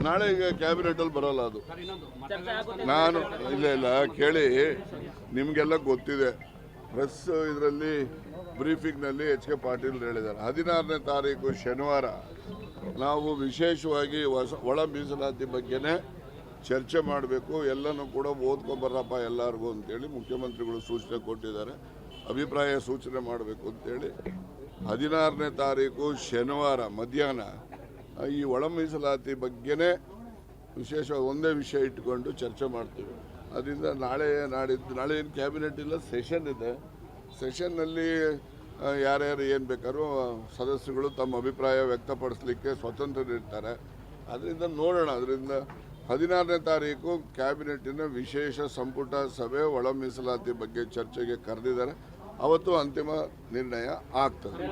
ನಾಳೆ ಈಗ ಕ್ಯಾಬಿನೆಟಲ್ಲಿ ಬರೋಲ್ಲ ಅದು. ನಾನು ಇಲ್ಲ ಕೇಳಿ, ನಿಮಗೆಲ್ಲ ಗೊತ್ತಿದೆ. ಪ್ರೆಸ್ ಇದರಲ್ಲಿ ಬ್ರೀಫಿಂಗ್ನಲ್ಲಿ ಎಚ್ ಕೆ ಪಾಟೀಲ್ ಹೇಳಿದ್ದಾರೆ 16ನೇ ತಾರೀಕು ಶನಿವಾರ ನಾವು ವಿಶೇಷವಾಗಿ ಒಳ ಮೀಸಲಾತಿ ಬಗ್ಗೆನೇ ಚರ್ಚೆ ಮಾಡಬೇಕು, ಎಲ್ಲನೂ ಕೂಡ ಓದ್ಕೊಂಬರ್ರಪ್ಪ ಎಲ್ಲರಿಗೂ ಅಂತೇಳಿ ಮುಖ್ಯಮಂತ್ರಿಗಳು ಸೂಚನೆ ಕೊಟ್ಟಿದ್ದಾರೆ. ಅಭಿಪ್ರಾಯ ಸೂಚನೆ ಮಾಡಬೇಕು ಅಂತೇಳಿ 16ನೇ ತಾರೀಕು ಶನಿವಾರ ಮಧ್ಯಾಹ್ನ ಈ ಒಳ ಮೀಸಲಾತಿ ಬಗ್ಗೆನೇ ವಿಶೇಷ ಒಂದೇ ವಿಷಯ ಇಟ್ಕೊಂಡು ಚರ್ಚೆ ಮಾಡ್ತೀವಿ. ಅದರಿಂದ ನಾಳೆ ಏನು ಕ್ಯಾಬಿನೆಟ್ ಇಲ್ಲ, ಸೆಷನ್ ಇದೆ. ಸೆಷನ್ನಲ್ಲಿ ಯಾರ್ಯಾರು ಏನು ಬೇಕಾದ್ರೂ ಸದಸ್ಯರುಗಳು ತಮ್ಮ ಅಭಿಪ್ರಾಯ ವ್ಯಕ್ತಪಡಿಸಲಿಕ್ಕೆ ಸ್ವತಂತ್ರರಿರ್ತಾರೆ. ಅದರಿಂದ ನೋಡೋಣ. ಅದರಿಂದ 16ನೇ ತಾರೀಕು ಕ್ಯಾಬಿನೆಟ್ಟಿನ ವಿಶೇಷ ಸಂಪುಟ ಸಭೆ ಒಳ ಮೀಸಲಾತಿ ಬಗ್ಗೆ ಚರ್ಚೆಗೆ ಕರೆದಿದ್ದಾರೆ. ಅವತ್ತು ಅಂತಿಮ ನಿರ್ಣಯ ಆಗ್ತದೆ.